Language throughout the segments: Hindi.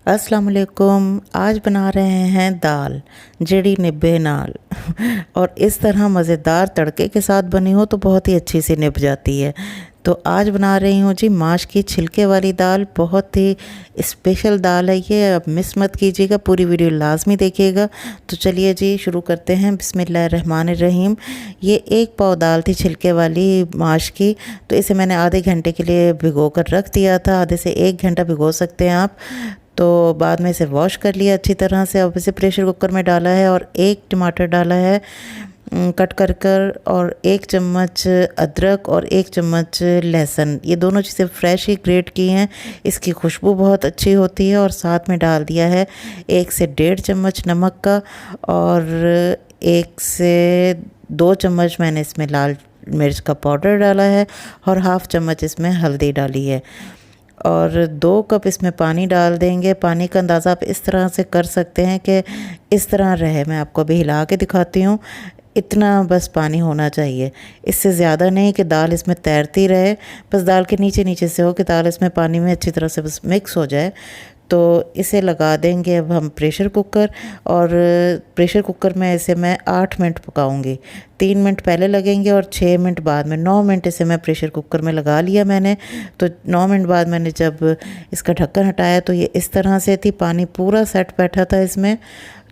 अस्सलाम वालेकुम। आज बना रहे हैं दाल जड़ी निब्बे नाल और इस तरह मज़ेदार तड़के के साथ बनी हो तो बहुत ही अच्छी सी निभ जाती है। तो आज बना रही हूँ जी माश की छिलके वाली दाल। बहुत ही स्पेशल दाल है ये, अब मिस मत कीजिएगा, पूरी वीडियो लाजमी देखिएगा। तो चलिए जी शुरू करते हैं। बिस्मिल्लाहिर्रहमानिर्रहीम। ये 1 पाव दाल थी छिलके वाली माश की, तो इसे मैंने आधे घंटे के लिए भिगो कर रख दिया था। आधे से 1 घंटा भिगो सकते हैं आप। तो बाद में इसे वॉश कर लिया अच्छी तरह से। अब इसे प्रेशर कुकर में डाला है और 1 टमाटर डाला है कट कर और 1 चम्मच अदरक और 1 चम्मच लहसुन। ये दोनों चीज़ें फ्रेश ही ग्रेट की हैं, इसकी खुशबू बहुत अच्छी होती है। और साथ में डाल दिया है 1 से 1.5 चम्मच नमक का और 1 से 2 चम्मच मैंने इसमें लाल मिर्च का पाउडर डाला है और हाफ़ चम्मच इसमें हल्दी डाली है। और 2 कप इसमें पानी डाल देंगे। पानी का अंदाज़ा आप इस तरह से कर सकते हैं कि इस तरह रहे। मैं आपको अभी हिला के दिखाती हूँ। इतना बस पानी होना चाहिए, इससे ज़्यादा नहीं कि दाल इसमें तैरती रहे। बस दाल के नीचे नीचे से हो कि दाल इसमें पानी में अच्छी तरह से बस मिक्स हो जाए। तो इसे लगा देंगे अब हम प्रेशर कुकर। और प्रेशर कुकर में इसे मैं 8 मिनट पकाऊंगी। 3 मिनट पहले लगेंगे और 6 मिनट बाद में। 9 मिनट इसे मैं प्रेशर कुकर में लगा लिया मैंने। तो 9 मिनट बाद मैंने जब इसका ढक्कन हटाया तो ये इस तरह से थी, पानी पूरा सेट बैठा था इसमें।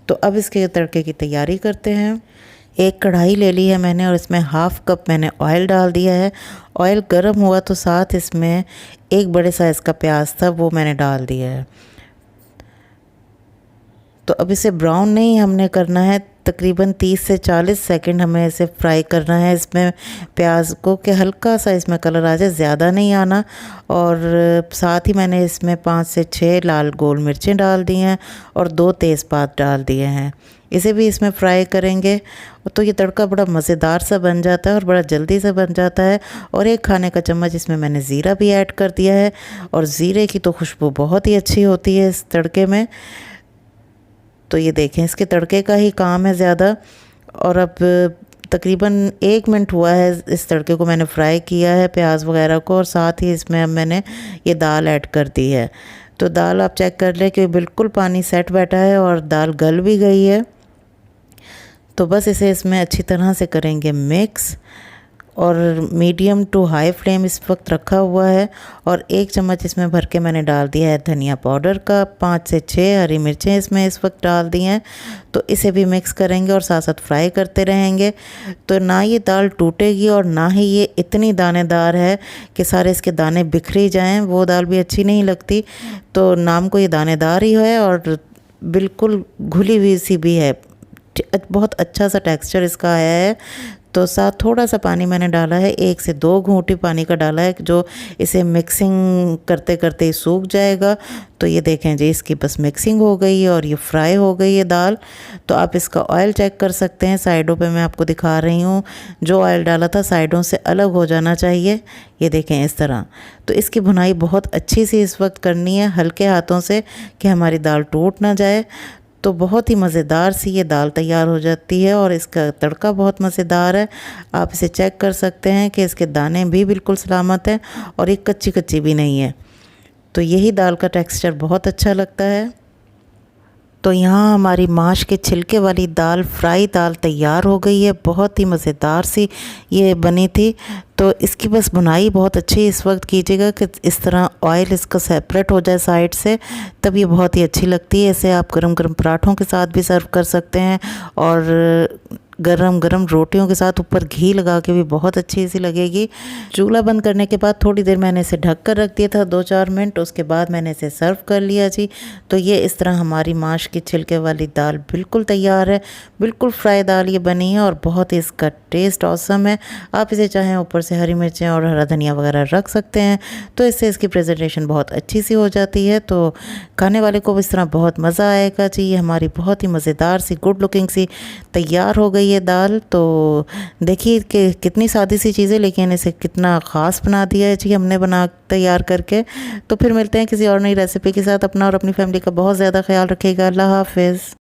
तो अब इसके तड़के की तैयारी करते हैं। एक कढ़ाई ले ली है मैंने और इसमें हाफ़ कप मैंने ऑयल डाल दिया है। ऑयल गर्म हुआ तो साथ इसमें 1 बड़े साइज़ का प्याज था, वो मैंने डाल दिया है। तो अब इसे ब्राउन नहीं हमने करना है, तकरीबन 30 से 40 सेकंड हमें इसे फ्राई करना है इसमें प्याज को, कि हल्का सा इसमें कलर आ जाए, ज़्यादा नहीं आना। और साथ ही मैंने इसमें 5 से 6 लाल गोल मिर्चें डाल दी हैं और 2 तेज़पात डाल दिए हैं। इसे भी इसमें फ्राई करेंगे तो ये तड़का बड़ा मज़ेदार सा बन जाता है और बड़ा जल्दी से बन जाता है। और 1 खाने का चम्मच इसमें मैंने ज़ीरा भी ऐड कर दिया है और ज़ीरे की तो खुशबू बहुत ही अच्छी होती है इस तड़के में। तो ये देखें, इसके तड़के का ही काम है ज़्यादा। और अब तकरीबन 1 मिनट हुआ है इस तड़के को मैंने फ्राई किया है, प्याज वगैरह को। और साथ ही इसमें अब मैंने ये दाल ऐड कर दी है। तो दाल आप चेक कर लें कि बिल्कुल पानी सेट बैठा है और दाल गल भी गई है। तो बस इसे इसमें अच्छी तरह से करेंगे मिक्स। और मीडियम टू हाई फ्लेम इस वक्त रखा हुआ है। और 1 चम्मच इसमें भर के मैंने डाल दिया है धनिया पाउडर का। 5 से 6 हरी मिर्चें इसमें इस वक्त डाल दी हैं। तो इसे भी मिक्स करेंगे और साथ साथ फ्राई करते रहेंगे। तो ना ये दाल टूटेगी और ना ही ये इतनी दानेदार है कि सारे इसके दाने बिखरी जाएं, वो दाल भी अच्छी नहीं लगती। तो नाम को ये दानेदार ही है और बिल्कुल घुली हुई सी भी है। बहुत अच्छा सा टेक्सचर इसका आया है। तो साथ थोड़ा सा पानी मैंने डाला है, 1 से 2 घूंटी पानी का डाला है, जो इसे मिक्सिंग करते करते ही सूख जाएगा। तो ये देखें जी, इसकी बस मिक्सिंग हो गई है और ये फ्राई हो गई है दाल। तो आप इसका ऑयल चेक कर सकते हैं, साइडों पे मैं आपको दिखा रही हूँ। जो ऑयल डाला था साइडों से अलग हो जाना चाहिए, ये देखें इस तरह। तो इसकी भुनाई बहुत अच्छी सी इस वक्त करनी है, हल्के हाथों से, कि हमारी दाल टूट ना जाए। तो बहुत ही मज़ेदार सी ये दाल तैयार हो जाती है और इसका तड़का बहुत मज़ेदार है। आप इसे चेक कर सकते हैं कि इसके दाने भी बिल्कुल सलामत हैं और ये कच्ची कच्ची भी नहीं है। तो यही दाल का टेक्सचर बहुत अच्छा लगता है। तो यहाँ हमारी माश के छिलके वाली दाल, फ्राई दाल तैयार हो गई है। बहुत ही मज़ेदार सी ये बनी थी। तो इसकी बस बुनाई बहुत अच्छी इस वक्त कीजिएगा कि इस तरह ऑयल इसका सेपरेट हो जाए साइड से, तब ये बहुत ही अच्छी लगती है। इसे आप गरम गरम पराठों के साथ भी सर्व कर सकते हैं और गरम गरम रोटियों के साथ ऊपर घी लगा के भी बहुत अच्छी सी लगेगी। चूल्हा बंद करने के बाद थोड़ी देर मैंने इसे ढक कर रख दिया था, 2-4 मिनट। उसके बाद मैंने इसे सर्व कर लिया जी। तो ये इस तरह हमारी माश की छिलके वाली दाल बिल्कुल तैयार है। बिल्कुल फ्राई दाल ये बनी है और बहुत ही इसका टेस्ट ऑसम है। आप इसे चाहें ऊपर से हरी मिर्चें और हरा धनिया वगैरह रख सकते हैं, तो इससे इसकी प्रेजेंटेशन बहुत अच्छी सी हो जाती है। तो खाने वाले को इस तरह बहुत मज़ा आएगा जी। ये हमारी बहुत ही मज़ेदार सी गुड लुकिंग सी तैयार हो गई ये दाल। तो देखिए कि कितनी सादी सी चीज़ें, लेकिन इसे कितना ख़ास बना दिया है जी हमने बना तैयार करके। तो फिर मिलते हैं किसी और नई रेसिपी के साथ। अपना और अपनी फैमिली का बहुत ज़्यादा ख्याल रखिएगा। अल्लाह हाफ़िज़।